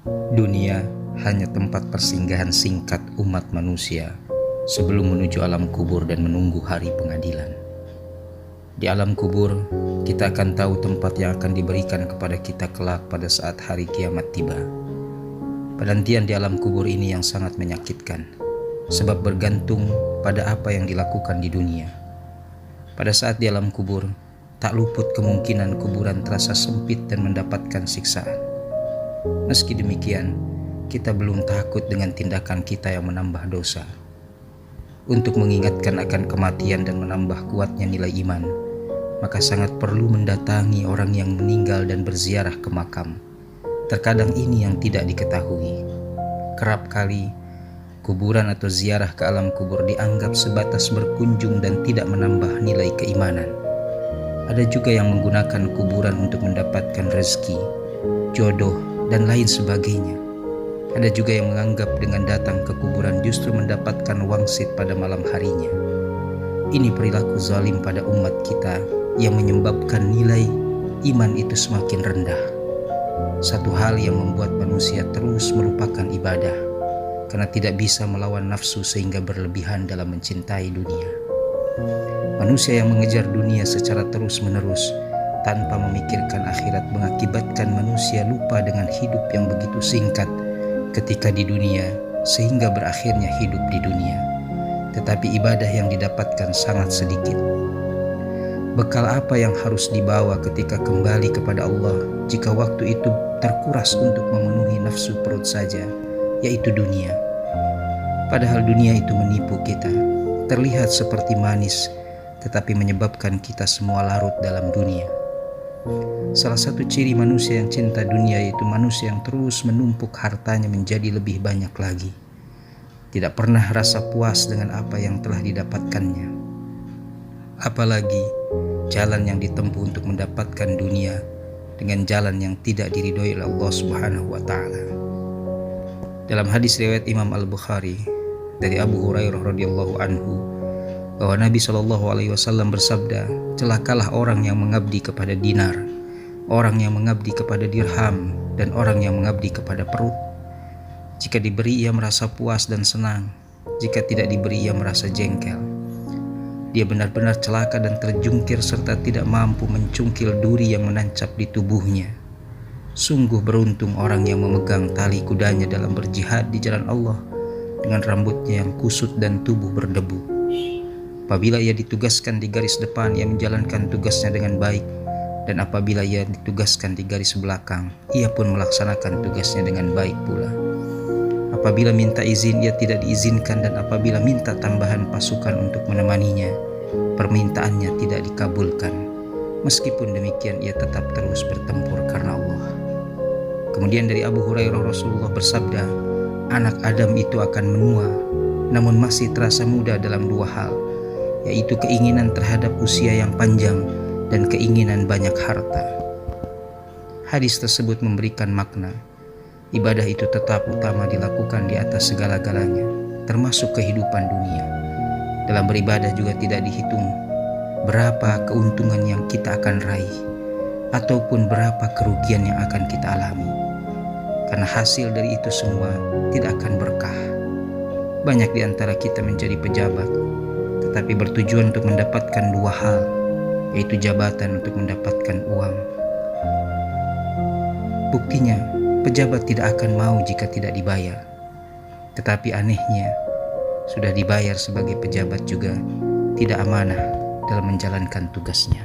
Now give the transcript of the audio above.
Dunia hanya tempat persinggahan singkat umat manusia sebelum menuju alam kubur dan menunggu hari pengadilan. Di alam kubur, kita akan tahu tempat yang akan diberikan kepada kita kelak pada saat hari kiamat tiba. Penantian di alam kubur ini yang sangat menyakitkan, sebab bergantung pada apa yang dilakukan di dunia. Pada saat di alam kubur, tak luput kemungkinan kuburan terasa sempit dan mendapatkan siksaan. Meski demikian, kita belum takut dengan tindakan kita yang menambah dosa. Untuk mengingatkan akan kematian dan menambah kuatnya nilai iman, maka sangat perlu mendatangi orang yang meninggal dan berziarah ke makam. Terkadang ini yang tidak diketahui. Kerap kali, kuburan atau ziarah ke alam kubur dianggap sebatas berkunjung dan tidak menambah nilai keimanan. Ada juga yang menggunakan kuburan untuk mendapatkan rezeki, jodoh, dan lain sebagainya. Ada juga yang menganggap dengan datang ke kuburan justru mendapatkan wangsit pada malam harinya. Ini perilaku zalim pada umat kita yang menyebabkan nilai iman itu semakin rendah. Satu hal yang membuat manusia terus melupakan ibadah karena tidak bisa melawan nafsu sehingga berlebihan dalam mencintai dunia. Manusia yang mengejar dunia secara terus-menerus tanpa memikirkan akhirat mengakibatkan manusia lupa dengan hidup yang begitu singkat ketika di dunia, sehingga berakhirnya hidup di dunia. Tetapi ibadah yang didapatkan sangat sedikit. Bekal apa yang harus dibawa ketika kembali kepada Allah jika waktu itu terkuras untuk memenuhi nafsu perut saja, yaitu dunia. Padahal dunia itu menipu kita, terlihat seperti manis, tetapi menyebabkan kita semua larut dalam dunia. Salah satu ciri manusia yang cinta dunia yaitu manusia yang terus menumpuk hartanya menjadi lebih banyak lagi. Tidak pernah rasa puas dengan apa yang telah didapatkannya. Apalagi jalan yang ditempuh untuk mendapatkan dunia dengan jalan yang tidak diridhoi oleh Allah Subhanahu wa taala. Dalam hadis riwayat Imam Al-Bukhari dari Abu Hurairah radhiyallahu anhu bahwa Nabi SAW bersabda, celakalah orang yang mengabdi kepada dinar, orang yang mengabdi kepada dirham, dan orang yang mengabdi kepada perut. Jika diberi ia merasa puas dan senang, jika tidak diberi ia merasa jengkel. Dia benar-benar celaka dan terjungkir serta tidak mampu mencungkil duri yang menancap di tubuhnya. Sungguh beruntung orang yang memegang tali kudanya dalam berjihad di jalan Allah dengan rambutnya yang kusut dan tubuh berdebu. Apabila ia ditugaskan di garis depan, ia menjalankan tugasnya dengan baik, dan apabila ia ditugaskan di garis belakang, ia pun melaksanakan tugasnya dengan baik pula. Apabila minta izin, ia tidak diizinkan, dan apabila minta tambahan pasukan untuk menemaninya, permintaannya tidak dikabulkan. Meskipun demikian, ia tetap terus bertempur karena Allah. Kemudian dari Abu Hurairah, Rasulullah bersabda, anak Adam itu akan menua, namun masih terasa muda dalam dua hal, yaitu keinginan terhadap usia yang panjang dan keinginan banyak harta. Hadis tersebut memberikan makna, ibadah itu tetap utama dilakukan di atas segala-galanya, termasuk kehidupan dunia. Dalam beribadah juga tidak dihitung berapa keuntungan yang kita akan raih, ataupun berapa kerugian yang akan kita alami. Karena hasil dari itu semua tidak akan berkah. Banyak di antara kita menjadi pejabat, tetapi bertujuan untuk mendapatkan dua hal, yaitu jabatan untuk mendapatkan uang. Buktinya, pejabat tidak akan mau jika tidak dibayar. Tetapi anehnya, sudah dibayar sebagai pejabat juga tidak amanah dalam menjalankan tugasnya.